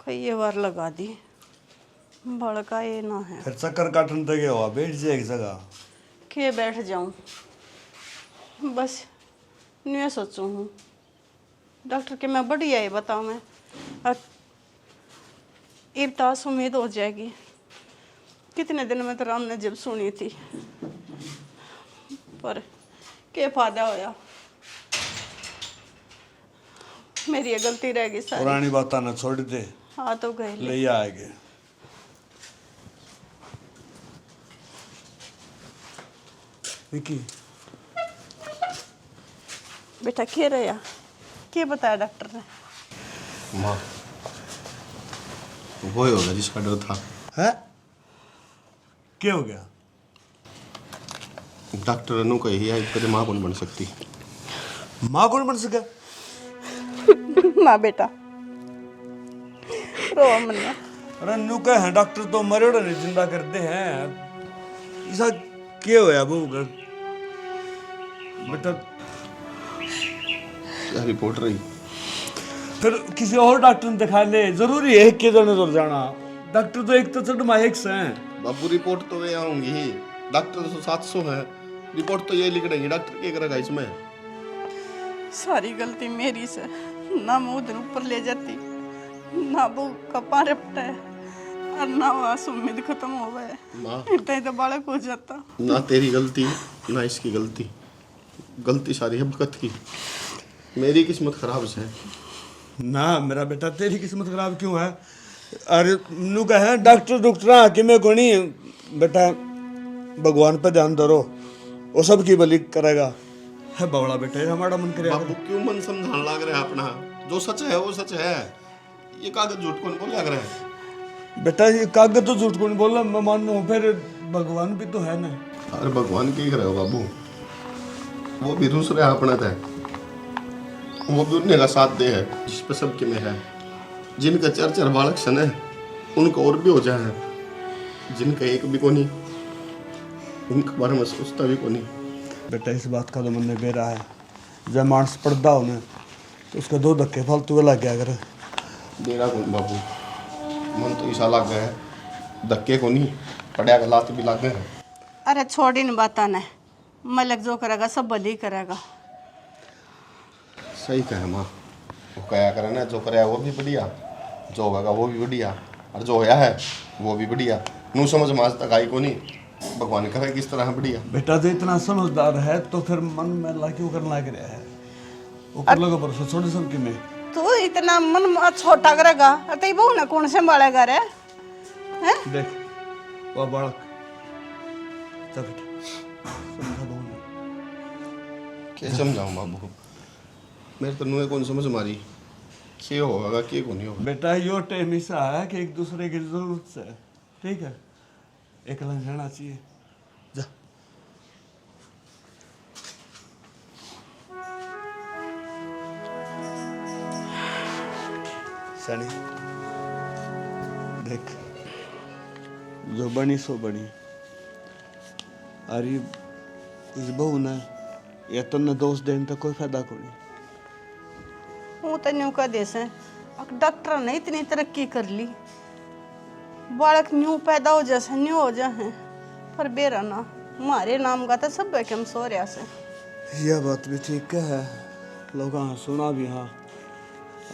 कई बार लगा दी, बड़का ये ना है। फिर चक्कर काटने तक हुआ, बैठ जाए एक जगह। के बैठ जाऊं, बस नहीं सोचूं हूँ डॉक्टर के मैं बढ़िया है बताऊँ मैं इरतास उम्मीद हो जाएगी। कितने दिन में तो राम ने जब सुनी थी, पर क्या फायदा होया, मेरी ये गलती रह गई सारी। पुरानी बात ना छोड़ दे, हाँ तो गए ले आएंगे। विकी बेटा क्या रहा, क्या बताया डॉक्टर ने? माँ वो ही होगा जिसका डर था। है क्या हो गया? डॉक्टर ने कही है तेरी माँ कौन बन सकती? माँ कौन बन सके? ना बेटा रो मन्ना। अरे नु कहे हैं डॉक्टर तो मरे नहीं जिंदा करते हैं, ऐसा क्या होया वो बेटा? क्या रिपोर्ट रही? फिर किसी और डॉक्टर ने दिखा ले, जरूरी है कि जने दूर जाना। डॉक्टर तो एक तो चढ़ माइक से हैं। बाबू रिपोर्ट तो वे आऊंगी ही, डॉक्टर तो 700 है, रिपोर्ट तो ये लिख देंगे। डॉक्टर क्या करेगा इसमें? सारी गलती मेरी से, ना मैं उधर ऊपर ले जाती, ना वो कपा रपटा है, और ना वो उम्मीद खत्म हो गए। माँ इतना ही तो बालक हो जाता। ना तेरी गलती ना इसकी गलती, गलती सारी है भगत की। मेरी किस्मत खराब से है। ना मेरा बेटा तेरी किस्मत खराब क्यों है? अरे नु कहे डॉक्टर कि मैं कोनी बेटा, भगवान पे ध्यान धरो, वो सब की भली करेगा। है बवड़ा बेटा, हमारा मन करेगा। बाबू क्यों मन समझाने लग रहा है अपना? जो सच है वो सच है, ये कागज झूठ कौन बोल लग रहा है? बेटा ये कागज तो झूठ कौन बोला, मैं मानू, फिर भगवान भी तो है ना। अरे भगवान क्या करे बाबू, वो भी रूस रहा अपना था, वो भी उन्हें का साथ दे है जिस पे सबके में है। जिनका चर बालक सन है उनको और भी हो जाए है, जिनका एक भी को नहीं उनके बारे में सोचता भी को नहीं। बेटा इस बात का तो मन में बेरा है, जब मानस पड़ता होने तो उसका दो धक्के फालतू लग गया करे। मेरा कौन बाबू, मन तो ऐसा लग गया है, धक्के को नहीं पड़ा का लात भी लग गए। अरे छोड़ इन बाता ने, मलक जो करेगा सब भली करेगा। सही कहे माँ, वो कया करे ना, जो करे वो भी बढ़िया, जो होगा वो भी बढ़िया, और जो होया है वो भी बढ़िया। नू समझ में आज तक आई को नहीं, भगवान करे किस तरह बढ़िया। बेटा जो इतना समझदार है तो फिर मन में ला क्यों करना लग रहा है? वो कर लगा भरोसा छोड़ सबकी में। तू इतना मन छोटा करेगा तो बहू ने कौन संभालेगा रे? हैं? देख वो बालक, चल बेटा समझा बहू ने। क्या समझाऊँ बाबू, मेरे तो नुए कौन समझ मारी, क्या होगा क्या को नहीं होगा। बेटा यो टाइम ऐसा है कि एक दूसरे की जरूरत से, ठीक है, एक लग जाना चाहिए। जा सनी देख, जो बनी सो बनी। अरे इस बहू ने या तो न दोष देने तो कोई फायदा को नहीं। वो तो न्यू का देश है, डॉक्टर ने इतनी तरक्की कर ली, बालक न्यू पैदा हो जैसे न्यू हो जाए, पर बेरा ना हमारे नाम का तो सब कम सो रहा से। यह बात भी ठीक है, लोग सुना भी हाँ,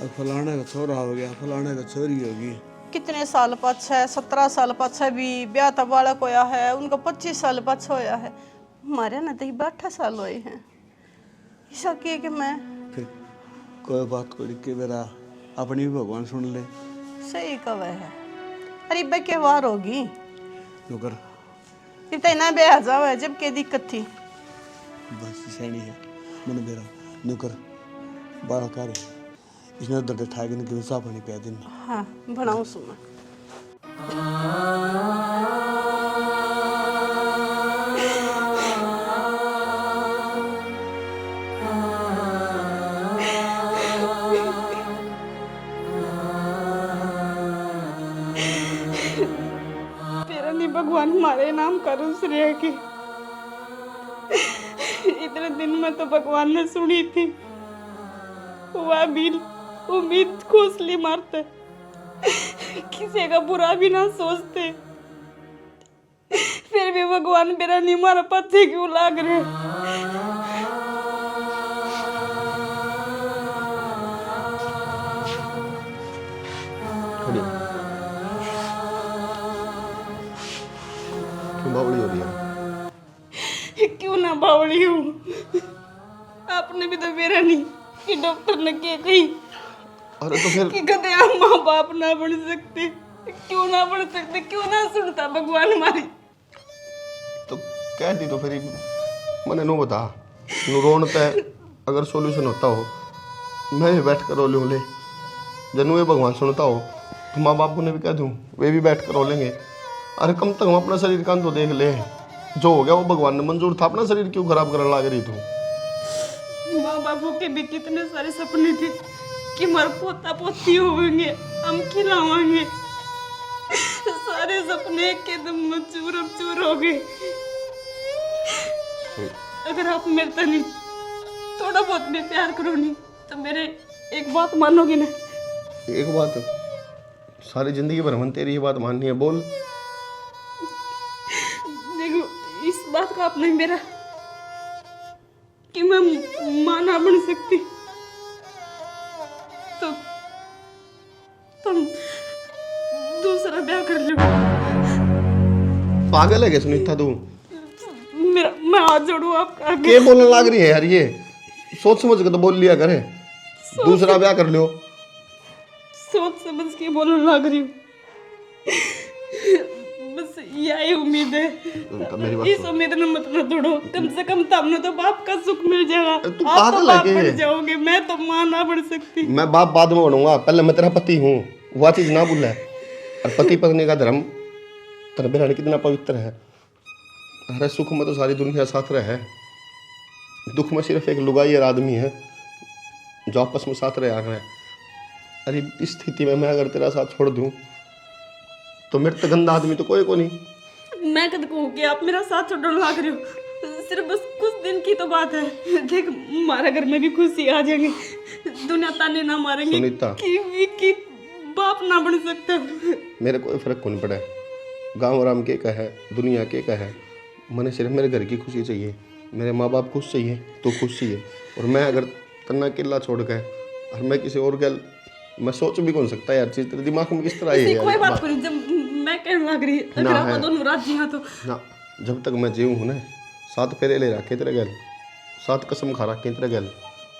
अब फलाने का छोरा हो गया, फलाने का छोरी होगी। कितने साल पाछे, 17 साल पाछे भी ब्याह तो बालक होया है, उनको 25 साल पाछे होया है, हमारे ना तो 18 साल हुए हैं। ऐसा किए कि मैं फिर कोई बात को के बेरा अपनी भी भगवान सुन ले। सही कवे है। अरे बे के वार होगी नुकर इतना ब्याह जावे जब के दिक्कत थी। बस सैनी है मन बेरा नुकर बड़ा कर इसने उधर ठागे ने क्यों सा पानी पिया दिन। हाँ बनाऊं सुना भगवान हमारे नाम करूँ श्रेय की। इतने दिन में तो भगवान ने सुनी थी, वह भी उम्मीद खोसली मारते। किसी का बुरा भी ना सोचते, फिर भी भगवान मेरा नहीं मारा पत्ते क्यों लाग रहे। खड़ी क्यों बावड़ी हो रही है? क्यों ना बावली हूँ, आपने भी तो मेरा नहीं कि डॉक्टर ने क्या कही अरे तो फिर कि कदे आप माँ बाप ना बन सकते, क्यों ना बन सकते, क्यों ना सुनता भगवान हमारी। तो कह दी तो फिर मैंने नो बता नो रोनता है। अगर सॉल्यूशन होता हो मैं भी बैठ कर रो लूँ ले, जनू ये भगवान सुनता हो तो माँ बाप को ने भी कह दूँ वे भी बैठ कर रो लेंगे। अरे कम तक हम अपना शरीर का तो देख ले, जो हो गया वो भगवान ने मंजूर था, अपना शरीर क्यों खराब करने लग रही तू? माँ बापू के भी कितने सारे सपने थे कि हमारे पोता पोती होंगे, हम खिलावांगे, सारे सपने एकदम चूर हो गए। अगर आप मेरे से नहीं थोड़ा बहुत भी प्यार करो नहीं तो मेरे एक बात मानोगे ना? एक बात सारी जिंदगी भर मन तेरी ये बात माननी है, बोल। देखो इस बात का आपने मेरा कि मैं मां ना बन सकती तो तुम दूसरा ब्याह कर लो। पागल है क्या सुनीता तू? मेरा मैं हाथ जोड़ू आपका आगे। के बोलने लग रही है यार, ये सोच समझ के तो बोल लिया करे, दूसरा ब्याह कर लो। सोच समझ के बोलने लग रही हूँ, बस यही उम्मीद है। मेरी बात इस उम्मीद ने मत ना तोड़ो, कम से कम तुमने तो बाप का सुख मिल जाएगा। तू आप तो पागल है बाप क्या? बन जाओगे, मैं तो मां ना बन सकती। मैं बाप बाद में बनूंगा, पहले मैं तेरा पति हूँ, वह चीज ना भूल। और पति पत्नी का धर्म तेरा बिरहन कितना पवित्र है। अरे सुख में तो सारी दुनिया साथ रहे, दुख में सिर्फ एक लुगाई और आदमी है जो आपस में साथ रहा है। अरे इस स्थिति में मैं अगर तेरा साथ छोड़ दूं तो मेरे तो गंदा आदमी तो कोई को नहीं। मैं कद कहूँ कि आप मेरा साथ छोड़ने लग रहे हो, सिर्फ बस कुछ दिन की तो बात है। देख हमारे घर में भी खुशी आ जाएंगे, दुनिया ताने ना मारेंगे सुनीता। कि बाप ना बन सकता। मेरे कोई फर्क को नहीं पड़ा, गाँव आराम के का है, दुनिया के का है, मैंने सिर्फ मेरे घर की खुशी चाहिए, मेरे माँ बाप खुश चाहिए तो खुश चाहिए। और मैं अगर तन्ना किला छोड़ गए और मैं किसी और गल मैं सोच भी कौन सकता यार चीज, तेरे दिमाग में किस तरह आई है यार? कोई बात नहीं, जब मैं कहने लग रही अगर आप दोनों राजी हैं तो ना, जब तक मैं जीऊँ हूँ ना 7 फेरे ले रखे तेरे गल, 7 कसम खा रखे तेरे गल,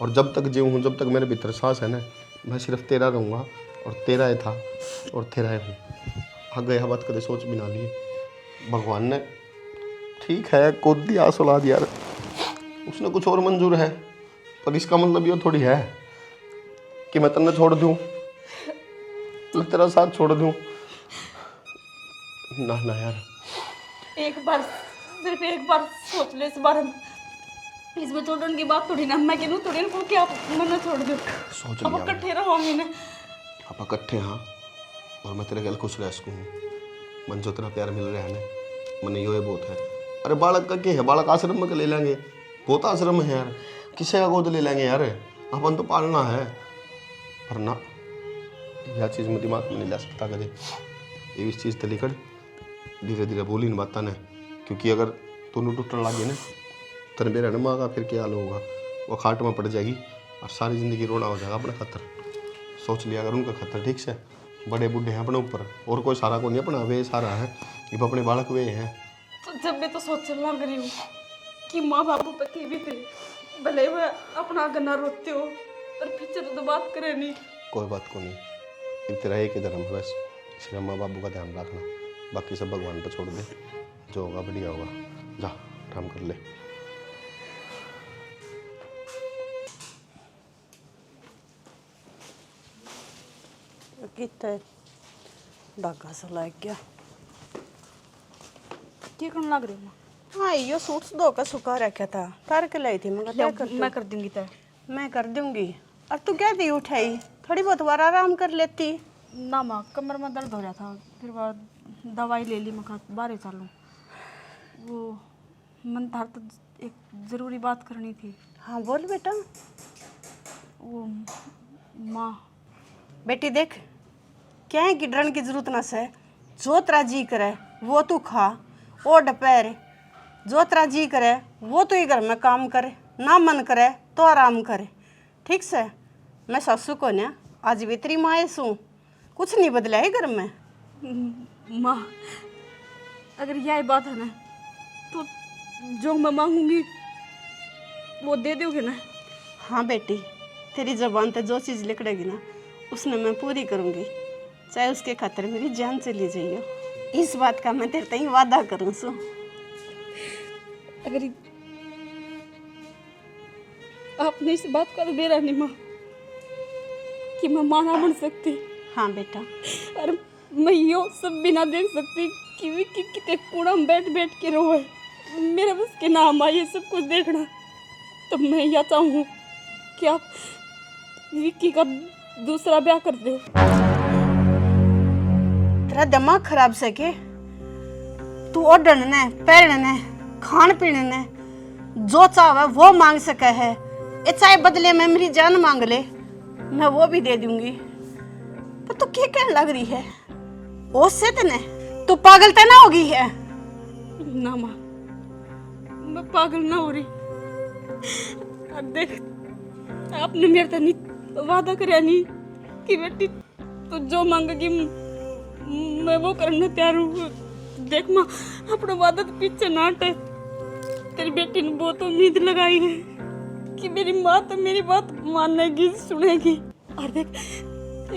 और जब तक जीऊँ हूँ, जब तक मेरे भीतर सांस है ना, मैं सिर्फ तेरा रहूँगा और तेरा ही था और तेरा ही हूँ। आगे यह बात कभी सोच भी ना लिए। भगवान ने ठीक है कूद दिया औलाद यार, उसने कुछ और मंजूर है, पर इसका मतलब ये थोड़ी है कि मैं तेने छोड़ दूँ, मैं तेरा साथ छोड़ दूँ। ना ना यार, एक बार सिर्फ एक बार सोच ले इस बारे में। इसमें छोड़ने की बात थोड़ी ना, मैं कहूँ थोड़ी ना कि आप मन छोड़ दो, सोच अब लिया इकट्ठे रहोगे ना। आप इकट्ठे हाँ, और मैं तेरे गल खुश रह सकूँ। मन जो तेरा प्यार मिल रहा है ना, मन यो ये बहुत है। अरे बालक का क्या है, बालक आश्रम में ले लेंगे, बहुत आश्रम है यार, किसे का गोद ले लेंगे यार, अपन तो पालना है। पर ना, यह चीज़ में दिमाग में नहीं ला सकता कदे, ये इस चीज़ ते लिखड़ धीरे धीरे बोली इन बात ने, क्योंकि अगर दोनों टूटने लगे ना तेरे बेरा न मांगा फिर क्या हाल होगा, वो खाट में पड़ जाएगी और सारी ज़िंदगी रोना हो जाएगा अपना खतर। सोच लिया अगर उनका खतर ठीक से, बड़े बूढ़े हैं अपने ऊपर, और कोई सारा को नहीं अपना, वे सारा है, ये अपने बालक वे हैं। तो जब मैं तो सोचने लग रही हूँ कि माँ बापू पति भी थे, भले वह अपना गन्ना रोते हो पर फिर तो बात करे नहीं। कोई बात को नहीं, एक तेरा एक ही धर्म है बस, इसलिए माँ बापू का ध्यान रखना, बाकी सब भगवान पर छोड़ दे, जो होगा बढ़िया होगा। जा आराम कर ले। कितना डाका सा लग गया, क्या करने लग रही हूँ? हाँ यो सूट धो का सुखा रखा था, तार के लाई थी, मैं कर दूंगी तय, मैं कर दूंगी। और तू क्या दी उठाई, थोड़ी बहुत बार आराम कर लेती ना। माँ कमर में दर्द हो रहा था, फिर बाद दवाई ले ली, मैं बाहर चलूँ। वो मन था तो एक ज़रूरी बात करनी थी। हाँ बोल बेटा। वो माँ बेटी देख, क्या है कि डरन की जरूरत ना से। जो तेरा जी करे वो तू खा और दोपहर, जो तेरा जी करे वो तू ही घर में काम करे, ना मन करे तो आराम करे, ठीक से। मैं सासू को ना आज भी तेरी माँ सू, कुछ नहीं बदला है घर में। माँ अगर यही बात है ना तो जो मैं मांगूंगी वो दे दोगे ना? हाँ बेटी, तेरी जबान पे जो चीज़ निकलेगी ना उसने मैं पूरी करूँगी, चाहे उसके खातिर मेरी जान चली जाइए। इस बात का मैं तेरे तई वादा करूँ सो। अगर आपने इस बात का तो दे रहा नहीं माँ कि मैं माँ ना बन सकती। हाँ बेटा। और मैं यो सब भी ना देख सकती कि विक्की कितने कूड़ा में बैठ बैठ के रोए, मेरे बस के नाम आए सब कुछ देखना। तो मैं यह चाहूँ कि आप विक्की का दूसरा ब्याह कर दो। तेरा दिमाग खराब से के? तू ओढ़ने पहनने खान पीने जो चाहे वो मांग सके है, ये चाहे बदले में मेरी जान मांग ले मैं वो भी दे दूंगी। पर तू क्या कहने लग रही है? उससे तने तू पागल तो ना होगी है? ना माँ मैं पागल ना हो रही। अब देख आपने मेरे से नहीं वादा कराया नहीं कि बेटी तू जो मांगेगी मैं वो करने तैयार हूँ। देख माँ अपना वादा तो पीछे ना हटे। तेरी बेटी ने बहुत उम्मीद लगाई है कि मेरी माँ तो मेरी बात मानेगी सुनेगी। और देख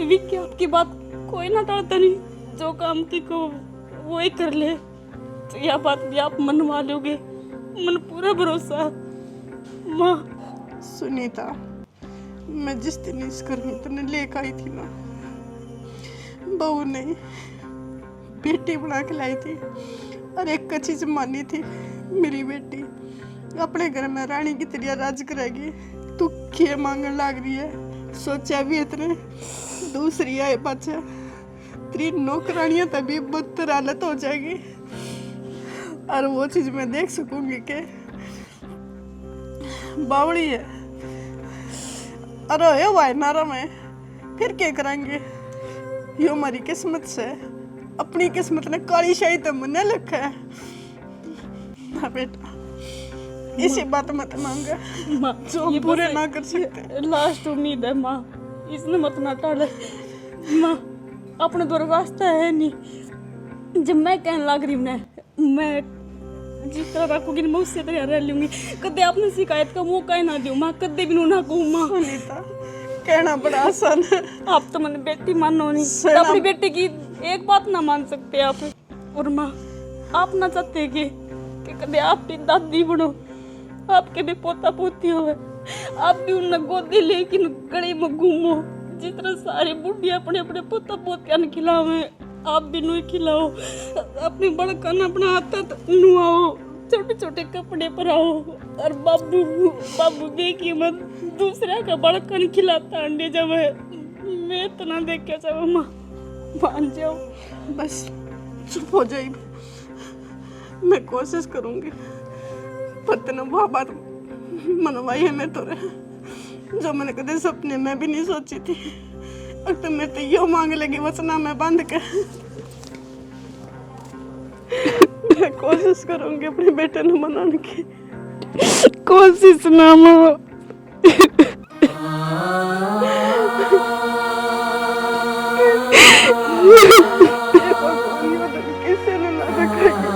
विक्की आपकी बात कोई ना टालता नहीं, जो काम की को वो ही कर ले। तो यह बात भी आप मनवा लोगे, मन पूरा भरोसा। माँ सुनीता, मैं जिस दिन इस घर में तने लेकर आई थी ना, बहू नहीं बेटी बना के लाई थी और एक चीज मानी थी, मेरी बेटी अपने घर में रानी की तरह राज करेगी। तू क्या मांगने लग रही है? सोचा भी इतने दूसरी आए बच्चा तेरी नौकरानियां तभी बदतर हालत हो जाएगी और वो चीज मैं देख सकूंगी के बावड़ी है। अरे ये भाई नारा में फिर क्या करेंगे? यो हमारी किस्मत से, अपनी किस्मत ने काली शाही तो मुन्ने लिखा है ना बेटा। इसी बात मत मांगा माँ जो ये पूरे बस ना कर सकते। लास्ट उम्मीद है माँ, इसने मत ना टाले। माँ अपने दो रास्ता है नहीं। जब मैं कहने लग रही हूँ ना मैं जिस तरह रखूंगी मैं उससे तरह रह लूंगी। कदे आपने शिकायत का मौका ही ना दूँ माँ, कदे भी ना कहूँ माँ। सुनीता कहना बड़ा आसान है। आप तो मैंने बेटी मानो नहीं, तो अपनी बेटी की एक बात ना मान सकते आप। और माँ आप ना चाहते कि कदे आप भी दादी बनो, आपके भी पोता पोती हो, आप भी उन गोदी लेकिन गली में घूमो। जिस तरह सारी बुढ़िया अपने अपने पोता पोतिया ने खिलावे आप भी नु खिलाओ। अपने बड़का न अपना हाथ नुआओ, छोटे छोटे कपड़े पहनाओ। और बाबू बाबू देखिए मत दूसरे का बड़का नहीं खिलाता अंडे जब मैं तो ना देख के जाओ। माँ मान जाओ बस चुप हो जाए। मैं कोशिश करूंगी पर तेने वो बात मनवाई है मैं तो जो मैंने कदे सपने में भी नहीं सोची थी। अब तो मैं तो यो मांग लगी वचना में बंद के। मैं कोशिश करूंगी अपने बेटे ने मनाने की। कोशिश ना माँ। किसी ने ना रखा।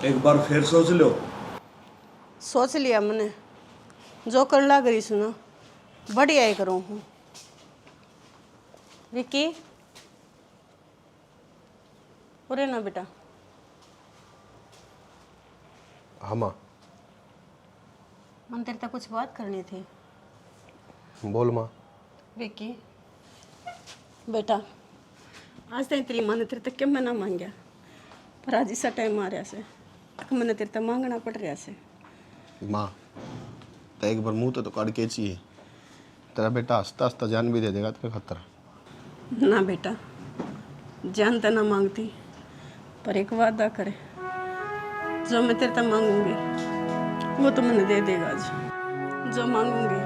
एक बार फिर सोच लो। सोच लिया मैंने, जो कर लग रही सुना बढ़िया ही करूँ हूँ। विक्की उरे ना बेटा, हाँ माँ। मन तेरे तक कुछ बात करनी थी। बोल माँ। विक्की बेटा, आज तक तेरी माँ ने तेरे तक क्या मना मांगया, पर आज इसा टाइम आ रहा से मैंने तेरे तक मांगना पड़ रहा से। माँ तो एक बार मुँह तो काट के चाहिए, तेरा बेटा हंसता हंसता जान भी दे देगा तेरे खतर। ना बेटा, जान तो ना मांगती, पर एक वादा करे, जो मैं तेरे तक मांगूंगी वो तो मैंने दे देगा। आज जो मांगूंगी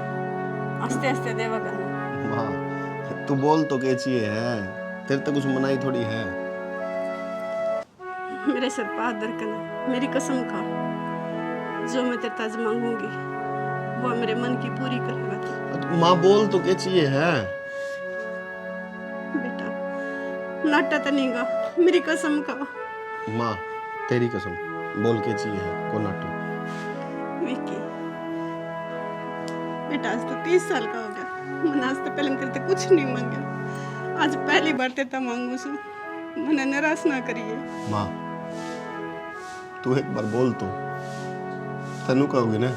हंसते हंसते देवा करना। माँ तू बोल तो के चाहिए है, तेरे तो कुछ मनाही थोड़ी है। मेरे सर पर हाथ धरकर मेरी कसम खा, जो मैं तेरे ताज मांगूंगी वो मेरे मन की पूरी करेगा तू। माँ बोल तो के चाहिए है। बेटा नाटा तो नहीं गा, मेरी कसम खा। माँ तेरी कसम, बोल के चाहिए है को नाटू। विक्की बेटा, आज तो 30 साल का हो गया, मैंने आज तो पहले तेरे कुछ नहीं मांगा, आज पहली बार तेरे मांगू सू, मैंने निराश ना करिए। माँ तू एक बार बोल तो, तेनू कहोगी ना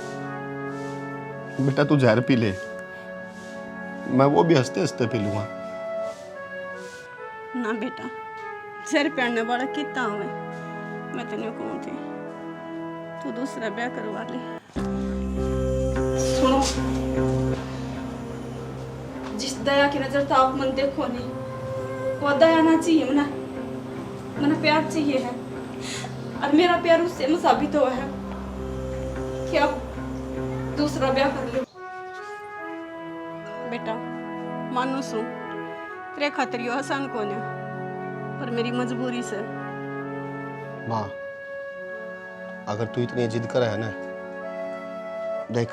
बेटा तू जहर पी ले, मैं वो भी हंसते हंसते पी लूंगा। ना बेटा, जहर पीने वाला कितना हुए, मैं तेन कहूँ थी तू दूसरा ब्याह करवा ले। सुनो, जिस दया की नजर तो आप मन देखो नहीं, वो दया ना चाहिए, मना प्यार चाहिए है, और मेरा प्यार उससे साबित हुआ है कि आप दूसरा ब्याह कर लो। बेटा मानो सू तेरे खातिर यो आसान कौन है, पर मेरी मजबूरी से। माँ अगर तू इतनी जिद करे है ना, देख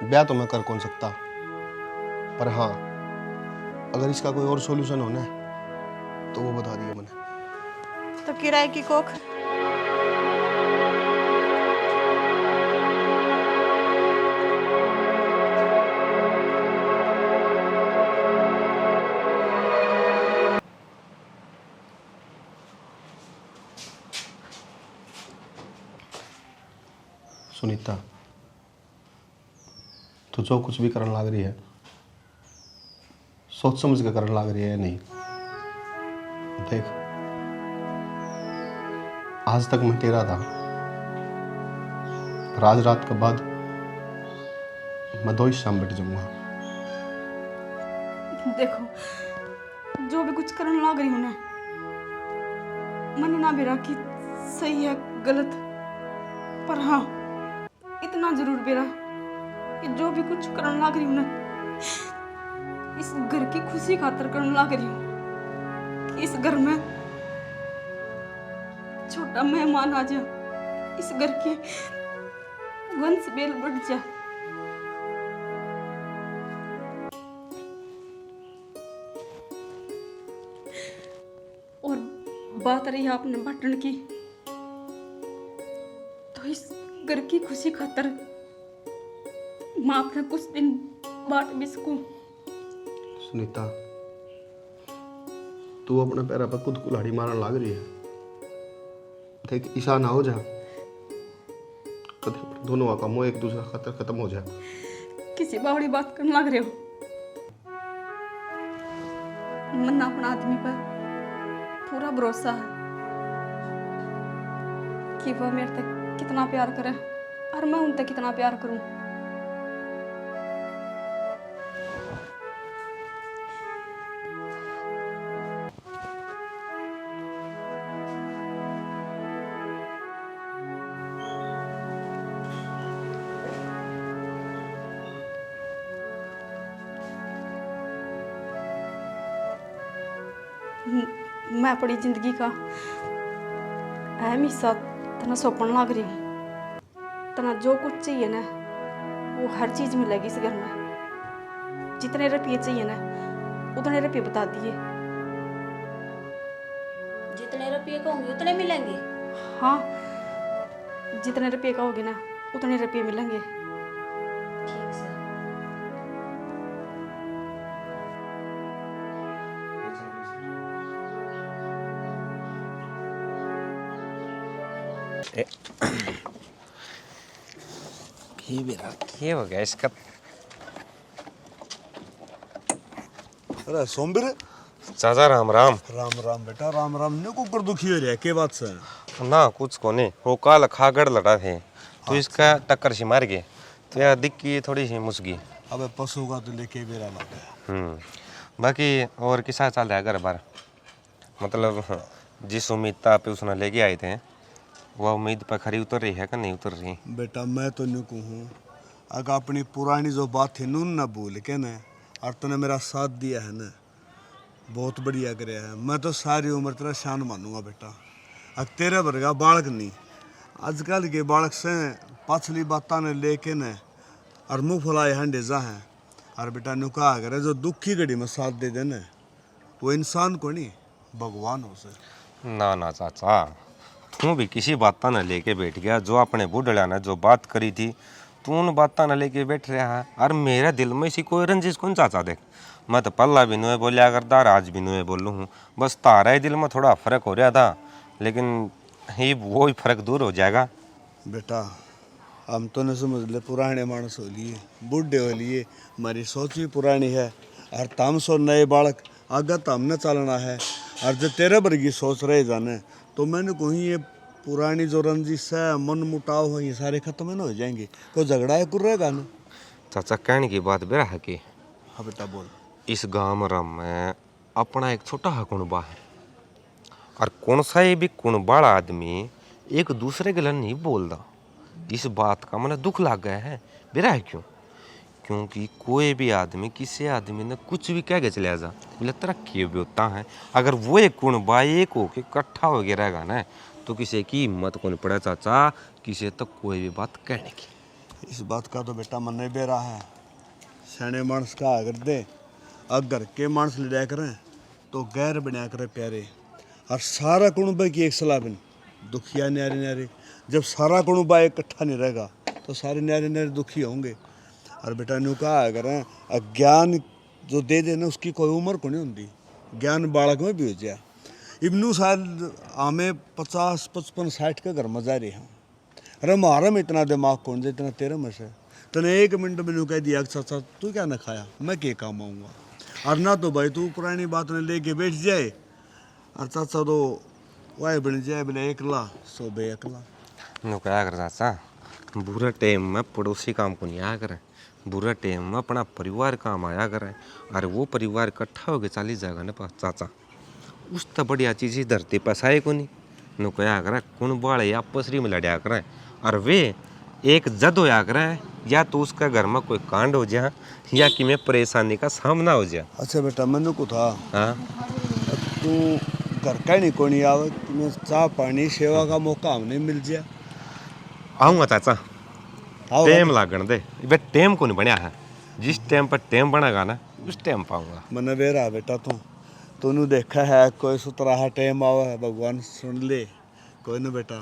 ब्याह तो मैं कर कौन सकता, पर हाँ अगर इसका कोई और सॉल्यूशन हो ना तो वो बता दिए मैंने। तो किराए की कोख सुनीता तू जो कुछ भी करने लग रही है सोच समझ के करने लग रही है नहीं। देख आज तक मैं तेरा था, पर आज रात के बाद मैं 2 हिस्सा में बैठ जाऊंगा। देखो, जो भी कुछ करने लग रही हूँ ना, मन ना भी रखी सही है गलत, पर हाँ इतना जरूर बेरा कि जो भी कुछ करने लग रही हूँ ना, इस घर की खुशी खातर करने लग रही हूँ कि इस घर में छोटा मेहमान आ जा, इस घर के वंश बेल बढ़ जा। और बात रही आपने बांटने की, तो इस घर की खुशी खातर मैं अपना कुछ दिन बांट भी सकूं। सुनीता तू अपने पैरों पर खुद कुल्हाड़ी मारने लग रही है। देख ईशा ना हो जा, कभी दोनों का मोह एक दूसरा खातर खत्म हो जाए। किसी बावड़ी बात करने लग रहे हो, मन अपना आदमी पर पूरा भरोसा है कि वह मेरे तक कितना प्यार करे और मैं उन तक कितना प्यार करूं। मैं अपनी जिंदगी का अहम हिस्सा तना सौंपने लग रही हूँ। तना जो कुछ चाहिए ना वो हर चीज़ मिलेगी इस घर में। जितने रुपये चाहिए ना उतने रुपये बता दिए। जितने रुपये कहूँगी उतने मिलेंगे। हाँ, जितने रुपये कहोगे ना उतने रुपये मिलेंगे। ठीक से। ये हो गया इसका। अरे सोमबीर, चाचा राम राम। राम राम बेटा, राम राम। ने कुकर दुखी हो रहा है, के बात से? ना कुछ को नहीं, वो काल खागड़ लड़ा थे तो इसका टक्कर से मार गए तो यार दिक्की थोड़ी सी मुसगी। अबे पशु का तो लेके बेरा लगा। बाकी और किसा चल रहा है घर बार? मतलब जिस उम्मीद पे उसने लेके आए थे वह उम्मीद पर खरी उतर रही है कि नहीं उतर रही? बेटा मैं तो नहीं कहूँ, अगर अपनी पुरानी जो बात थी नून ना भूल के न, और तूने मेरा साथ दिया है ना, बहुत बढ़िया करे है। मैं तो सारी उम्र तेरा शान मानूंगा बेटा। अब तेरे वर्गा बालक नहीं, आजकल के बालक से पाछली बातें ने लेके न और मुँह फुलाए हंडे जा हैं। और बेटा नु कहा करे जो दुखी घड़ी में साथ दे देना वो इंसान को नहीं भगवान हो से। ना ना चाचा, तू भी किसी बात न लेके बैठ गया। जो अपने बूढ़ड़ा ने जो बात करी थी तू उन बात न लेके बैठ रहा है। और मेरे दिल में इसी कोई रंजिश कौन चाचा। देख मैं तो पल्ला भी नुए बोलिया करता, आज भी नुए बोलूँ हूँ। बस तारा ही दिल में थोड़ा फर्क हो रहा था, लेकिन ही वो ही फर्क दूर हो जाएगा। बेटा हम तो नहीं समझ ले, पुराने मानस हो लिए, बूढ़े हो लिए, हमारी सोच भी पुरानी है। और तम सो नए बालक आगे तो हमने चलना है। और जो तेरे वर्गी सोच रहे जाने तो मैंने कही ये पुरानी जो रंजिश है, मन मुटाव हो, ये सारे खत्म न हो जाएंगे। कोई झगड़ा है कुर रहेगा ना। चाचा कहने की बात बेरा है कि हाँ बेटा बोल। इस गांव में अपना एक छोटा हा कुनबा है और कौन सा ये भी कुनबाड़ा आदमी एक दूसरे के लिए नहीं बोलता। इस बात का मन दुख लग गया है। बेरा है क्यों? क्योंकि कोई भी आदमी किसी आदमी ने कुछ भी कह के चले जा बोले तरक्की भी होता है। अगर वो एक कुनबा एक होके इकट्ठा हो गया रहेगा ना तो किसी की हिम्मत को नहीं पड़ा चाचा किसी तक कोई भी बात कहने की। इस बात का तो बेटा मन नहीं बेरा है। सैने मानस का अगर दे अगर के मानस ले जाया करें तो गैर बना करे प्यारे। और सारा कुणबा की एक सलाह बन दुखिया न्यारे न्यारे। जब सारा कुणबा इकट्ठा नहीं रहेगा तो सारे न्यारे न्यारे दुखी होंगे। और बेटा न्यू कहा अगर अज्ञान जो दे देना उसकी कोई उम्र को नहीं होती। ज्ञान बालक में भी हो जाए। इब्नू साल हमें 50, 55, 60 के घर में जा रहे हैं। अरे हमारा में इतना दिमाग कौन से इतना तेरे में से तने 1 मिनट में न्यू कह दिया चाचा तू क्या ना खाया मैं क्या काम आऊँगा। और ना तो भाई तू पुरानी बात ने लेके बैठ जाए और चाचा तो वह बन जाए बोले एकला सो बे एकला। नो क्या कर चाचा, बुरा टाइम में पड़ोसी काम को नहीं आया करे, बुरा टाइम में अपना परिवार काम आया करे। और वो परिवार इकट्ठा होके चली जाएगा ना पास चाचा, उस तो बढ़िया चीज़ ही धरती पर आए को नहीं। नो क्या करे कौन बाड़े आपस में लड़ा करें और वे एक जद होया करें या तो उसका घर में कोई कांड हो जाए या कि मैं परेशानी का सामना हो जाए। अच्छा बेटा मैंने को था हाँ तू घर का नहीं कोनी आवे तुम्हें चाह पानी सेवा का मौका हमने मिल जाए। आऊँगा चाचा, आओ टाइम लागण दे। वे टाइम को नहीं बनया है, जिस टाइम पर टाइम बनेगा ना उस टाइम पाऊंगा। मैंने बेरा बेटा तूने देखा है कोई सुतरा है टाइम आवा है भगवान सुन ले कोई ना बेटा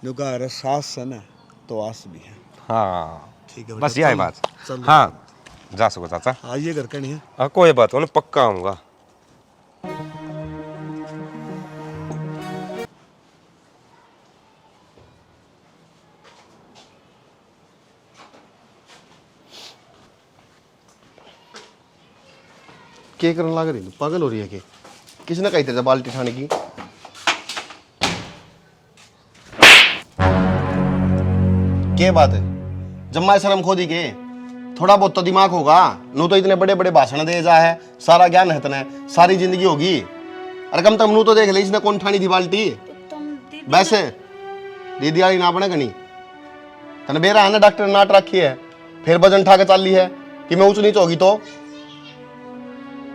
नु का अरे सास है ना तो आस भी है। हाँ ठीक है बस यही बात। चल हाँ जा सको चाचा। आइए घर का नहीं है। हाँ कोई बात नहीं पक्का आऊँगा। क्या करने लग रही पागल हो रही है? किसने कही तेरे बाल्टी उठाने की? क्या बात है? जम्मा शर्म खो दी के थोड़ा बहुत तो दिमाग होगा। नू तो इतने बड़े बड़े भाषण दे जा है, सारा ज्ञान है तने, सारी जिंदगी होगी। अरे कम तम नू तो देख ले इसने कौन ठानी थी बाल्टी। वैसे दीदी वाली ना बने कनी तने बेरा है ना डॉक्टर नाट रखी है फिर वजन उठा के चल ली है कि मैं ऊंच नीच होगी तो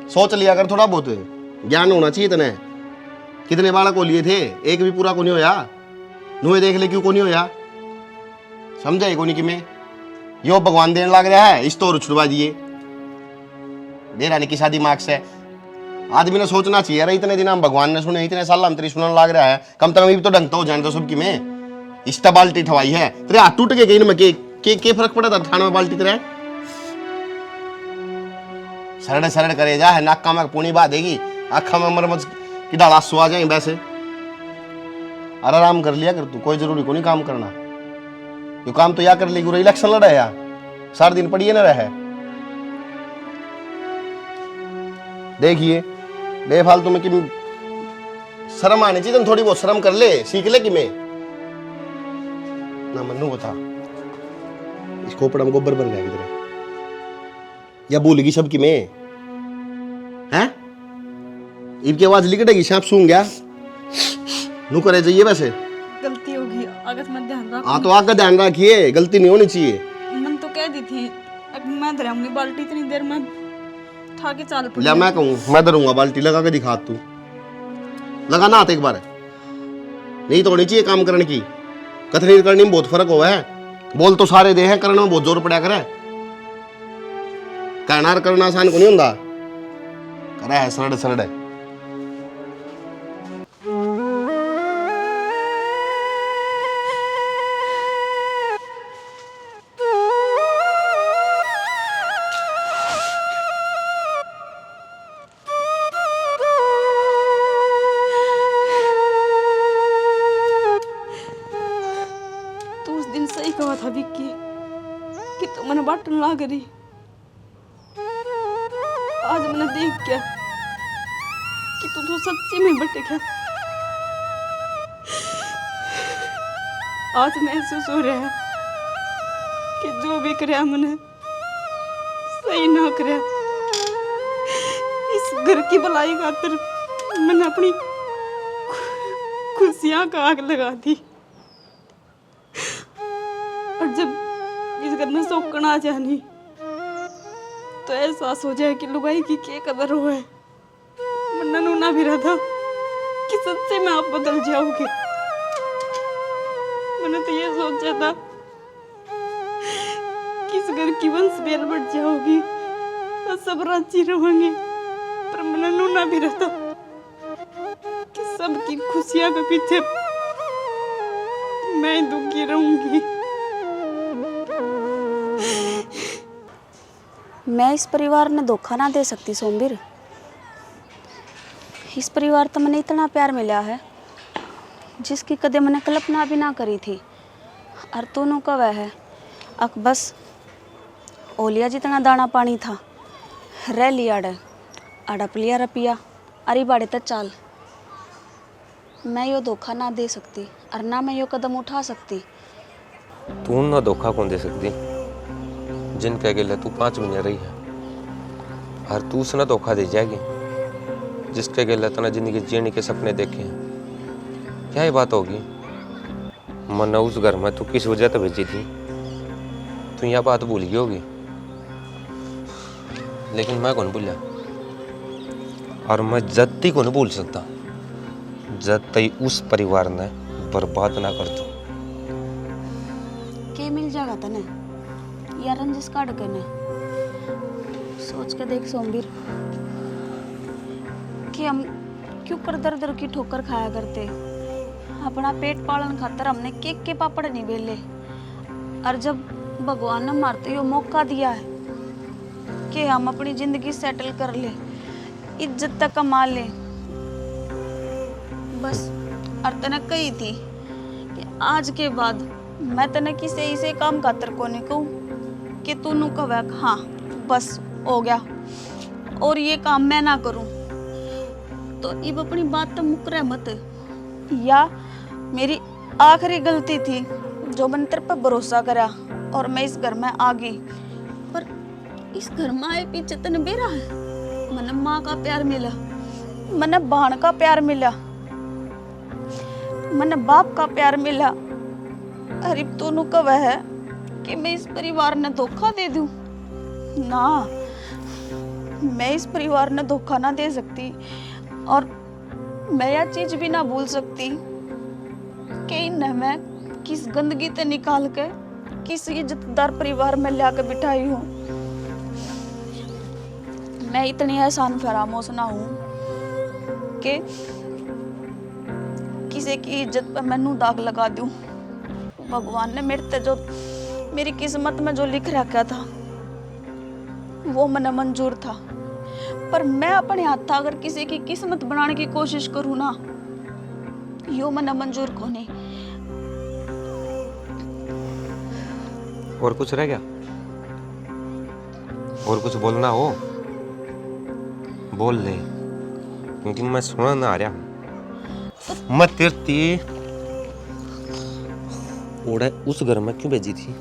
सोच लिया कर। थोड़ा बहुत ज्ञान होना चाहिए तने। कितने बालक को लिए थे एक भी पूरा को नहीं होया। नुए देख ले क्यों को नहीं होया समझे को नहीं कि मैं यो भगवान देने लग रहा है इस तो छुड़वा दिए देरा ने की शादी मार्ग से। आदमी ने सोचना चाहिए अरे इतने दिन हम भगवान ने सुने इतने साल हम तेरी सुनने लग रहा है कम तक भी तो ढंग तो हो जाने तो सबकी में इस्टा बाल्टी ठवाई है तेरे हाथ टूट के गई में के फर्क पड़ा था थाने में बाल्टी तेरे सरड़ सरड़ करे जा है नाका में पूनी बात देगी आखा में मरमच की डाल आंसू आ जाए। वैसे और आराम कर लिया कर तू, कोई जरूरी को नहीं काम करना। यो काम तो या कर लेगी, इलेक्शन लड़ा है यार, सारा दिन पड़िए ना रहे। देखिए बेफालतू में कि शर्म आनी चाहिए, थोड़ी बहुत शर्म कर ले, सीख ले कि मैं ना मन्नू को था इस खोपड़ा में गोबर बन गया किधर, या भूल सब कि मैं हैं इनकी आवाज लिकटेगी, सांप सूंघ गया नू करे जाइए। वैसे गलती होगी, आगे से मैं ध्यान रख। हाँ तो आगे ध्यान रखिए, गलती नहीं होनी चाहिए। मन तो कह दी थी अब मैं धराऊंगी बाल्टी, इतनी देर में था के चाल पड़ी। या मैं कहूँ मैं धरूंगा बाल्टी, लगा के दिखा तू, लगा ना हाथ एक बार, नहीं तो होनी चाहिए काम करने की। कथनी करनी में बहुत फर्क हुआ है, बोल तो सारे दे हैं, करने में बहुत जोर पड़ा करे, कहना करना आसान को नहीं होता, करे है सरड़ सरड़। तू उस दिन सही कहा था विक्की कि तू मैंने बाटन ला करी। आज मैंने देख क्या कि तू तो सच्ची में भटक है। आज महसूस हो रहा है कि जो भी करे मैंने सही ना करे। इस घर की भलाई खातिर मैंने अपनी खुशियां का आग लगा दी, और जब इस घर में सौकन आ जानी तो एहसास हो जाए कि लुगाई की क्या कदर हो है। वरना नूना भी रहा था कि सच्चे में आप बदल जाओगे। मैंने तो ये सोचा था कि इस घर की वंश बेल बढ़ जाओगी और सब राजी रहोगे, पर मैंने नूना भी रहा था कि सबकी खुशियां के पीछे मैं दुखी रहूंगी। मैं इस परिवार ने धोखा ना दे सकती सोमवीर। इस परिवार तो मैंने इतना प्यार मिला है जिसकी कदे मैंने कल्पना भी ना करी थी। और तूनू का वह है अक बस ओलिया जितना दाना पानी था रह लिया अड़प लिया रपिया अरे बाड़े तक चाल। मैं यो धोखा ना दे सकती और ना मैं यो कदम उठा सकती। तू ना धोखा कौन दे सकती, जिनके गेले तू 5 महीने रही है, और तू उसने धोखा दे जाएगी जिसके गेले तना जिंदगी जीने के सपने देखे हैं। क्या ये बात होगी? मन उस घर में तू किस वजह से भेजी थी, तू यह बात भूल गई होगी, लेकिन मैं कौन भूला, और मैं जत्ती को नहीं भूल सकता जब तक उस परिवार ने बर्बाद ना कर दो। के मिल जाएगा तने या रंजिश काट के ने? सोच के देख सोमवीर कि हम क्यों कर दर दर की ठोकर खाया करते। अपना पेट पालन खातर हमने केक के पापड़ नहीं बेले, और जब भगवान ने मारते यो मौका दिया है कि हम अपनी जिंदगी सेटल कर ले, इज्जत तक कमा ले, बस और तने कही थी कि आज के बाद मैं तने किसी ऐसे काम खातर को नहीं कहूँ कि तू नू कहे हाँ बस हो गया और ये काम मैं ना करूँ। तो इब अपनी बात तो मुकरे मत, या मेरी आखिरी गलती थी जो मैंने तेरे पर भरोसा करा और मैं इस घर में आ गई। पर इस घर में आए पीछे तने बेरा है, मैंने माँ का प्यार मिला, मैंने बहन का प्यार मिला, मैंने बाप का प्यार मिला। अरे दोनों का वह है कि मैं इस परिवार ने धोखा दे दूं ना, मैं इस परिवार ने धोखा ना दे सकती, और मैं यह चीज भी ना भूल सकती कि इन्हें मैं किस गंदगी से निकाल के किसी इज्जतदार परिवार में लाकर बिठाई हूँ। मैं इतनी एहसान फरामोश ना हूँ कि किसी की इज्जत पर मैनू दाग लगा दूं। भगवान ने मेरे ते जो मेरी किस्मत में जो लिख रखा था वो मने मंजूर था, पर मैं अपने हाथ अगर किसी की किस्मत बनाने की कोशिश करूँ ना, यो मना मंजूर कोनी। और कुछ रह गया? और कुछ बोलना हो बोल ले, क्योंकि मैं सुना ना आ रहा हूं। मैं तेरती ओढ़े उस घर में क्यों भेजी थी?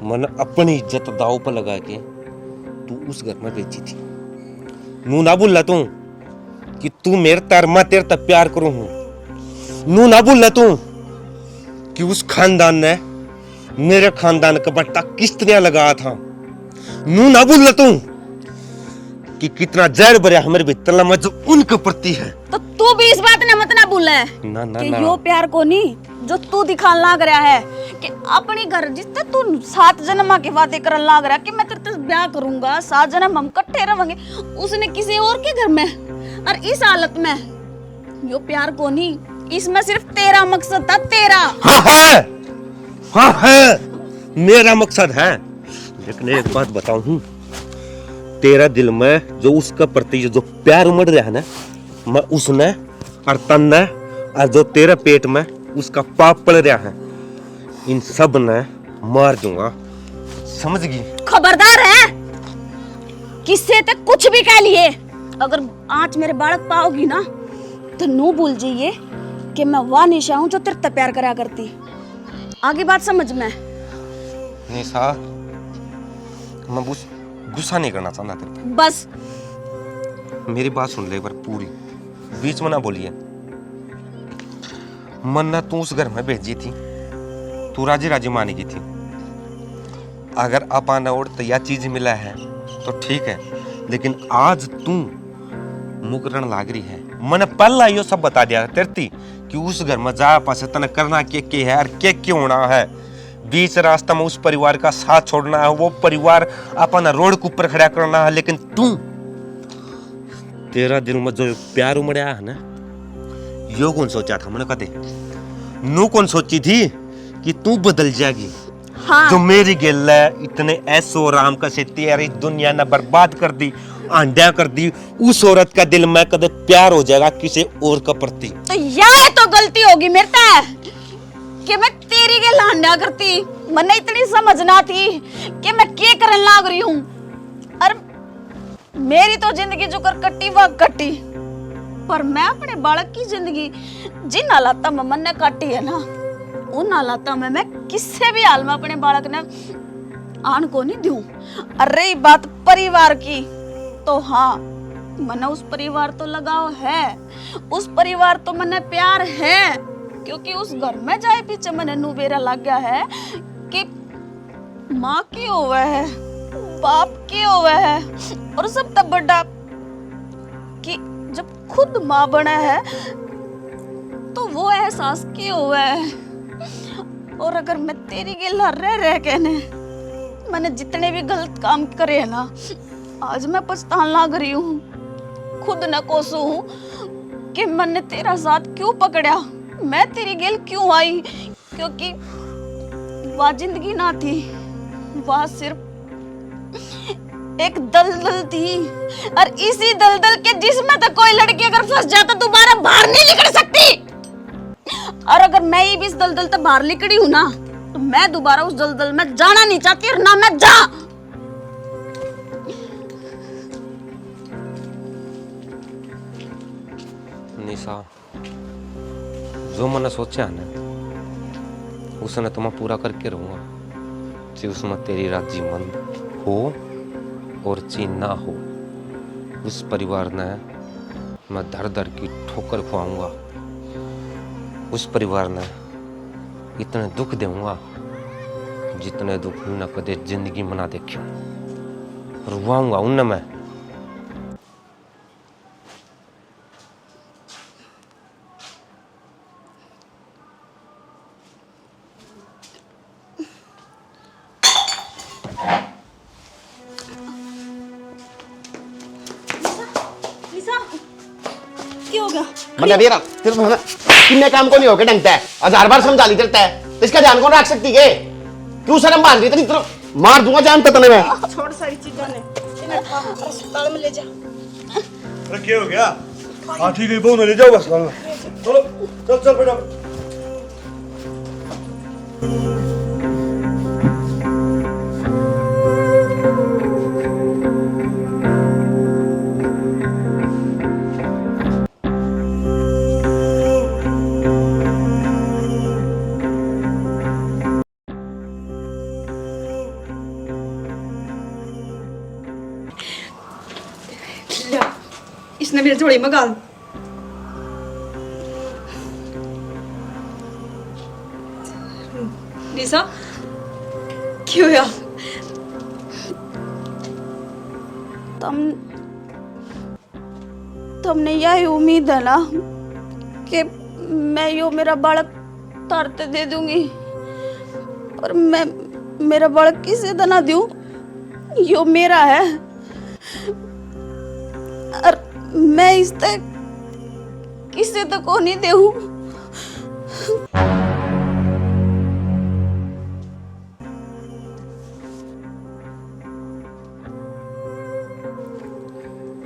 मैंने अपनी इज्जत दाव पर लगा के तू उस घर में भेजी थी। नू ना बोल तू कि तू मेरे तार मैं तेरे तक प्यार करूं हूं। नू ना बोल तू कि उस खानदान ने मेरे खानदान का बट्टा किस तरह लगाया था। नू ना बोल तू कि कितना जहर भरा हमारे भीतर में जो उनके प्रति है। तो तू भी इस बात ने मत ना भूले ना ना कि ना यो प्यार कोनी जो तू दिखान लाग रहा है कि अपनी घर जिससे तू 7 जन्म के वादे करन लाग रहा कि मैं तेरे से ब्याह करूंगा, 7 जन्म हम इकट्ठे रहेंगे, उसने किसी और के घर में और इस हालत में यो प्यार कोनी। इसमें सिर्फ तेरा मकसद था, तेरा। हाँ है मेरा मकसद है, लेकिन एक बात बताऊं, तेरा दिल में जो उसका प्रति जो प्यार उमड़ रहा है ना, मैं उसने और तन्ने और जो तेरे पेट में उसका पाप पड़ रहा है, इन सब ने मार दूंगा, समझ गई? खबरदार है, किससे ते कुछ भी कह लिए। अगर आज मेरे बालक पाओगी ना तो नू भूल जाइए कि मैं वह निशा हूं जो तेरे से प्यार करा करती। आगे बात समझ में? निशा, मैं गुस्सा नहीं करना चाहता तेरे पे। बस मेरी बात सुन ले एक बार पूरी, बीच में ना बोलिए। मन्ना तू उस घर में भेजी थी, तू राजी राजी मानी की थी। अगर अपाना और तो यह चीज मिला है तो ठीक है, लेकिन आज तू मुकरण लाग रही है। मैंने पहला यो सब बता दिया तेरती कि उस घर में जा पास तने करना के है और के क्यों होना है। बीच रास्ता में उस परिवार का साथ छोड़ना है, वो परिवार अपना रोड के ऊपर खड़ा करना है। लेकिन तू, तेरा दिल में जो प्यार उमड़ा है ना, यो कौन सोचा था? मैंने कहते नू कौन सोची थी कि तू बदल जाएगी? हाँ। जो मेरी गिल है इतने ऐसो राम का से तेरी दुनिया ने बर्बाद कर दी, आंधिया कर दी। उस औरत का दिल में कदे प्यार हो जाएगा किसी और का प्रति। तो यह तो गलती होगी मेरे से कि मैं तेरी के लांडा करती। मने इतनी समझ ना थी कि मैं क्या करन लाग रही हूँ। और मेरी तो जिंदगी जो कर कट्टी वह कट्टी, पर मैं अपने बालक की जिंदगी जिन हालात में मन ने काटी है ना, उन हालात में मैं किसी भी हाल में अपने बालक ने आन को नहीं दूं। और रही बात परिवार की, तो हाँ, मने उस परिवार तो लगाव है, उस परिवार तो मने प्यार है, क्योंकि उस घर में जाए पीछे मने नुबेरा लग गया है कि माँ की होवे है, बाप की होवे है, और सब तब बड़ा कि जब खुद माँ बना है तो वो एहसास की होवे है। और अगर मैं तेरी गिला रह कहने मैंने जितने भी गलत काम करे है ना, आज मैं पछतान लग रही हूँ, खुद न कोसू हूँ कि मैंने तेरा साथ क्यों पकड़ा, मैं तेरी गिल क्यों आई। क्योंकि वह जिंदगी ना थी, वह सिर्फ एक दलदल थी, और इसी दलदल के जिसमें तो कोई लड़की अगर फंस जाता दोबारा बाहर नहीं निकल सकती। और अगर मैं ही भी इस दलदल से बाहर निकली हूं ना, तो मैं दोबारा उस दलदल में जाना नहीं चाहती, और ना मैं जा। निशा, जो मैंने सोचा है ना, उसने तो मैं पूरा करके रहूंगा, चाहे उसमें तेरी राजी मंद हो और चीन ना हो। उस परिवार ने मैं दर दर की ठोकर खुआऊंगा, उस परिवार ने इतने दुख दूंगा जितने दुख न कदे जिंदगी में ना देखियो, रुआऊंगा उनने मैं। क्या हो गया? मैंने अभी तेरे किन्ने काम को नहीं होके ढंगता है, 1000 बार समझा ली तेरे तो इसका ध्यान कौन रख सकती है? क्यों शर्म बांध रही तेरी? मार दूंगा जानता तने मैं। छोड़ सारी चीजें ने, इन्हें अस्पताल में ले जा। अरे क्या हो गया? हाँ ठीक है, बहु ले जाओ बस। चलो चल चल बेटा। इसने मेरी झोली में गाल निशा क्यों यार तुमने यही उम्मीद है ना कि मैं यो मेरा बालक तारते दे दूंगी और मैं मेरा बालक किसे तो ना दूं, यो मेरा है और मैं इस तक किसे तो को नहीं देऊं।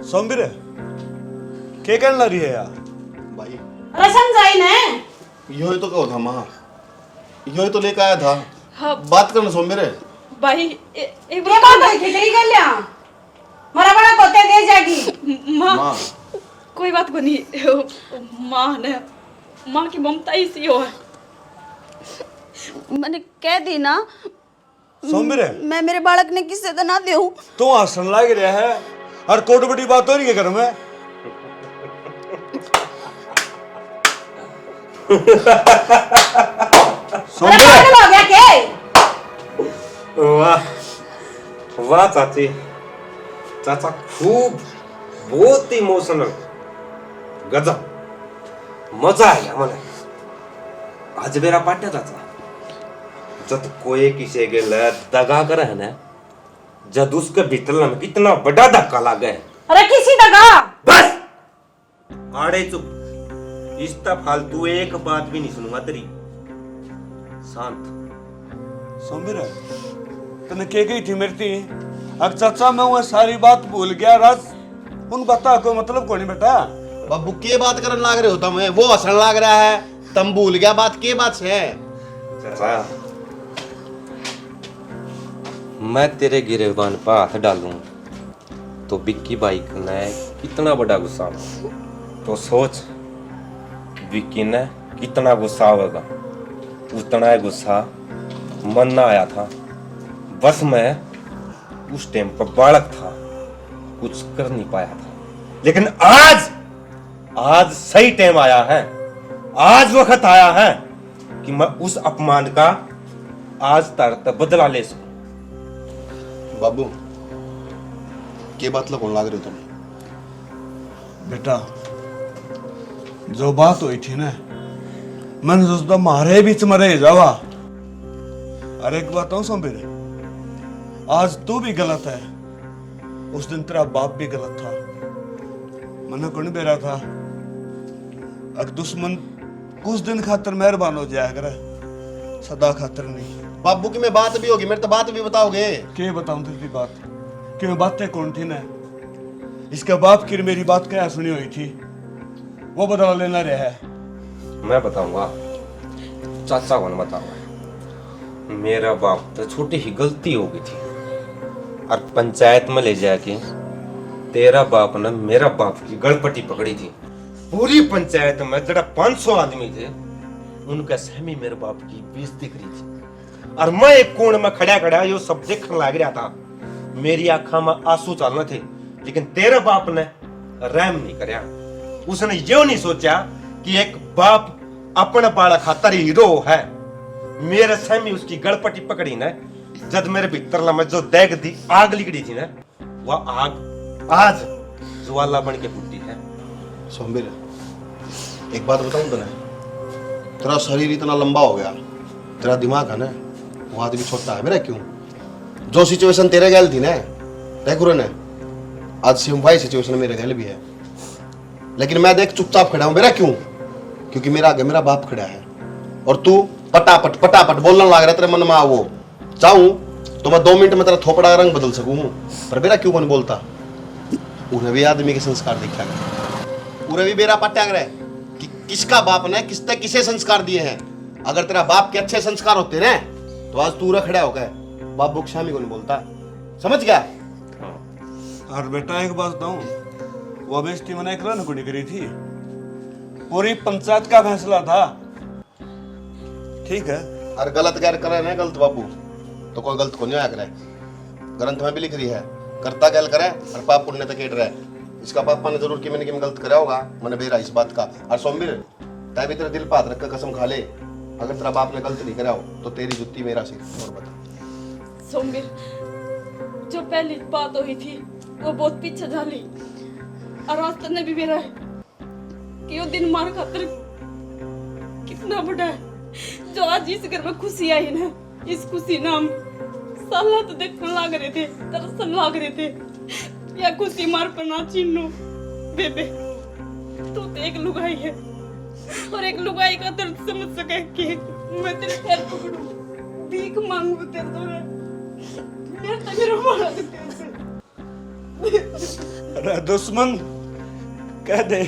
सोमवीर क्या करना रही है यार? भाई अरे समझाई ने यो ही तो कहो था माँ, यो ही तो लेकर आया था। हाँ बात करना सो मेरे। भाई एक ये बात है खिचड़ी कर लिया मरा बड़ा कोते दे जाएगी माँ माँ कोई बात को नहीं माँ ने माँ की ममता ही सी हो है। मैंने कह दी ना सोमवीर मैं मेरे बालक ने किसे तो ना दूं। तू हंसन लग रहा है और कोट बड़ी बात हो रही है घर में। अरे पागल हो गया के वाह वाह चाची, चाचा खूब बहुत इमोशनल, गजब मजा आया मला आज मेरा पाट्या चाचा। जब कोई किसी के लिए दगा करे है ना, जब उसके भीतर में कितना बड़ा धक्का लगे। अरे किसी दगा बस आड़े चुप, इसका फालतू एक बात भी नहीं सुनूंगा तेरी, शांत। सोमवीर तने के गई थी मेरी थी अब चाचा मैं वह सारी बात भूल गया रस उन बता कोई मतलब कौन बेटा। बाबू के बात करने लाग रहे हो तुम? वो हंसने लाग रहा है, तुम भूल गया बात के बात से है। चाचा मैं तेरे गिरेबान पर हाथ डालूं तो विक्की बाई ने कितना बड़ा गुस्सा होगा, तो सोच विक्की ने कितना गुस्सा होगा। उतना ही गुस्सा मन ना आया था, बस मैं उस टाइम पर बालक था, कुछ कर नहीं पाया था। लेकिन आज सही टाइम आया है, आज वक्त आया है कि मैं उस अपमान का आज तक बदला ले सकूं। बाबू के बात लगोन लाग रहे हो तुम? बेटा जो बात हुई थी ना मैंने सोचता मारे बीच में रह जावा। अरे एक बात हूं सोमवीर, आज तू भी गलत है, उस दिन तेरा बाप भी गलत था। मैंने कौन बेरा था अगर दुश्मन कुछ दिन खातर मेहरबान हो जाया करे, सदा खातर नहीं। बाबू की में बात भी होगी, मेरे तो बात भी बताओगे? के बताऊं तेरी बात कि मैं बातें कौन थी ना, इसके बाप की मेरी बात क्या सुनी हुई थी वो बदला लेना रहा है। मैं बताऊंगा, चाचा को न बताऊंगा। मेरा बाप तो छोटी ही गलती हो गई थी और पंचायत में ले जाके तेरा बाप ने मेरा बाप की गड़पटी पकड़ी थी। पूरी पंचायत में जरा 500 आदमी थे, उनका सहमी मेरे बाप की बेइज्जती करी थी और मैं एक कोण में खड़ा खड़ा यो सब देखने लग रहा था। मेरी आंखों में आंसू चलने थे, लेकिन तेरे बाप ने रहम नहीं करया। उसने यो नहीं सोचा कि एक बाप अपने बालक खातर हीरो है। मेरे सहमी उसकी गड़पटी पकड़ी ना, जब मेरे भीतर में जो देख दी आग लिगड़ी थी ना, वह आग आज ज्वाला बन के फूटी है। सोमवीर एक बात बताऊं तुझे, तेरा शरीर इतना लंबा हो गया, तेरा दिमाग है ना वो आदमी छोटा है। मेरा क्यों जो सिचुएशन तेरे गैल थी ना देखो ने, आज सेम भाई सिचुएशन मेरे गैल भी है, लेकिन मैं देख चुपचाप खड़ा हूं। मेरा क्यों? क्योंकि मेरा आगे मेरा बाप खड़ा है और तू पटापट पटापट बोलने लग रहा है। तेरे मन में वो चाहूं तो मैं 2 मिनट में तेरा थोपड़ा का रंग बदल सकूं, पर मेरा क्यों कौन बोलता? उन्हें भी आदमी के संस्कार दिखा गया, उन्हें भी मेरा पट्टा रहा कि किसका बाप ने किसे संस्कार दिए हैं। अगर तेरा बाप के अच्छे संस्कार होते ना तो आज तू खड़ा हो गया, बाबू को शामी को नहीं बोलता, समझ गया। और बेटा एक बात बताऊं, वो बेइज्जती मैंने एक रन को नहीं करी थी, पूरी पंचायत का फैसला था। ठीक है, और गलत गैर करे ना गलत बाबू तो कोई गलत को नहीं आया करे। ग्रंथ में भी लिख रही है, करता गैल करे और पाप पुण्य तक केट रहे। इसका पापा ने जरूर कि मैंने गलत करा होगा, मैंने बेरा इस बात का। और सोमवीर तय भी तेरा दिल पात रख कसम खा ले, अगर तेरा बाप ने गलत नहीं करा हो तो तेरी जुत्ती मेरा सिर। और बता सोमवीर, जो पहली बात हुई थी वो बहुत पीछे झाली, और आज तक भी मेरा है कि वो दिन मार खातर कितना बड़ा है। जो आज इस घर में खुशी आई ना, इस खुशी ना हम साला तो देखने लाग रहे थे, तरसन लाग रहे थे, या खुशी मार पर ना चिन्नू। बेबे तू तो एक लुगाई है, और एक लुगाई का दर्द समझ सके कि मैं तेरे पैर पकड़ूं, भीख मांगू तेरे से, मेरे तक मेरा मारा तेरे से। अरे दुश्मन कह दे,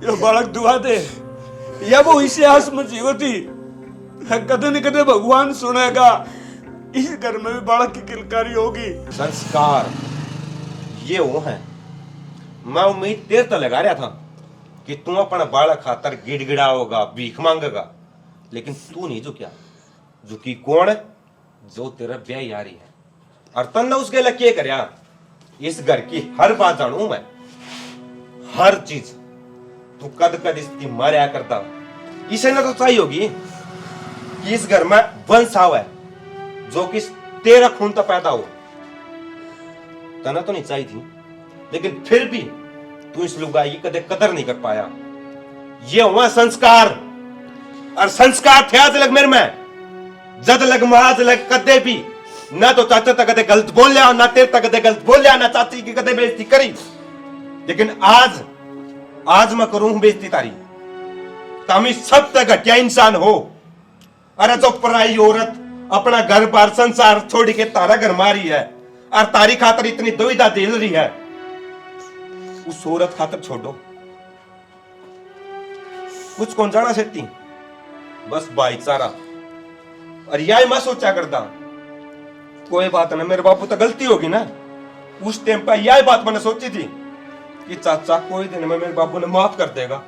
यो बालक दुआ दे, या वो इसे आस में जीवती कदे न कदे भगवान सुनेगा, इस घर में भी बालक की किलकारी होगी। संस्कार ये वो है। मैं उम्मीद देर तक लगा रहा था कि तू अपना बालक खातर गिड़गिड़ाओगा, भीख मांगेगा, लेकिन तू नहीं झुकिया। झुकी कौन है? जो तेरा ब्याह यारी है। और तन्ने उसके लिए क्या करया? इस घर की हर बात जानू मैं, हर चीज। तू कद कद इसकी मारिया करता, इसे ना तो चाहिए होगी कि इस घर में वंश आवे जो कि तेरा खून तो पैदा हो। तना तो नहीं चाहिए थी, लेकिन फिर भी तू इस लुगाई की कदे कदर नहीं कर पाया। ये हुआ संस्कार, और संस्कार थे आज लग मेरे में, जद लग महाज लग कदे भी ना तो चाचा तक कदे गलत बोल लिया, ना तेरे तक कदे गलत बोल लिया, ना चाची की कदे बेइज्जती करी। लेकिन आज मैं करूं बेइज्जती तारी, तामी सब तक घटिया इंसान हो। अरे जो पराई औरत अपना घर बार संसार छोड़ के तारा घर मारी है, और तारी खातर इतनी दुविधा झेल रही है, उस औरत खातर छोड़ो। कुछ कौन जाना सकती, बस भाईचारा। और यही मैं सोचा करता, कोई बात ना, मेरे बापू तो गलती होगी ना। उस टाइम पर यही बात मैंने सोची थी कि चाचा कोई दिन में मेरे बापू ने माफ कर देगा।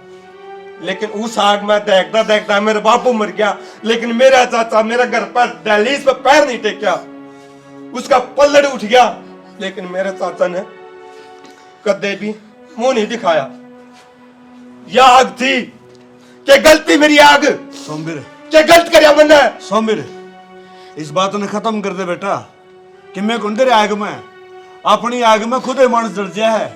लेकिन उस आग में देखता देखता मेरे बापू मर गया, लेकिन मेरा चाचा मेरे घर पर दहलीज पे पैर नहीं टेकिया, उसका पल्लड़ उठ गया, लेकिन मेरे चाचा ने कदे भी मुंह नहीं दिखाया। यह आग थी कि गलती मेरी आग, सोमवीर क्या गलत करया मैंने? सोमवीर इस बात ने खत्म कर दे बेटा, कि मैं कौन तेरे आग में, अपनी आग में खुद ही मानस जल गया है।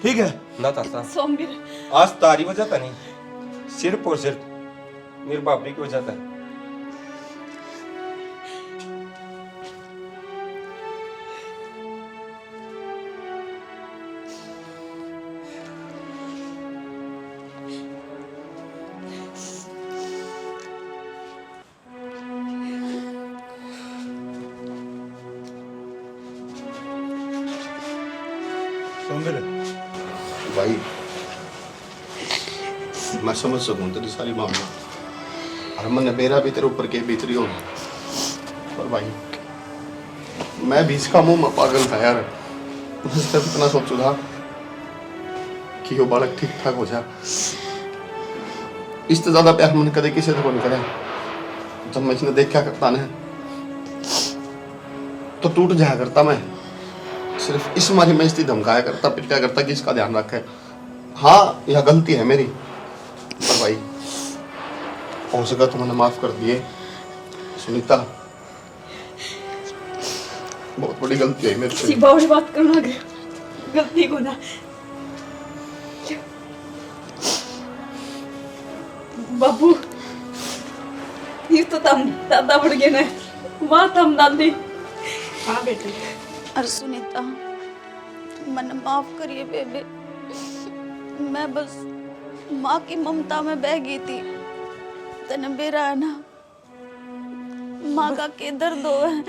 ठीक है ना चाचा, सोमवीर, आज तारी वजह था नहीं, सिर्फ और सिर्फ मेरे बाबरी की वजह था। सोमवीर भाई मैं समझ सकूं तेरी सारी मामला, और मैंने मेरा भी तेरे ऊपर के बीत रही होगी, पर भाई मैं भी इसका मुंह में पागल था यार। मैं सिर्फ इतना सोचू था कि वो बालक ठीक ठाक हो जाए। इससे ज्यादा प्यार मैंने कदे किसी को नहीं करा। जब मैं इसने देखा करता ना तो टूट जाया करता मैं। सिर्फ इस मारी मैं इसकी धमकाया करता, पिटकाया करता कि इसका ध्यान रखे। हाँ यह गलती है मेरी, पर भाई हो सका तो मैंने माफ कर दिए। सुनीता बहुत बड़ी गलती है मेरे से। बड़ी बात करना गया, गलती को ना। बाबू ये तो तम दादा बढ़ गए ना, वहाँ तम दादी। हाँ बेटे। अरे सुनीता, मन माफ करिए बेबे, मैं बस माँ की ममता में बह गई थी। तने बेरा है ना, माँ का के दर्द हो है,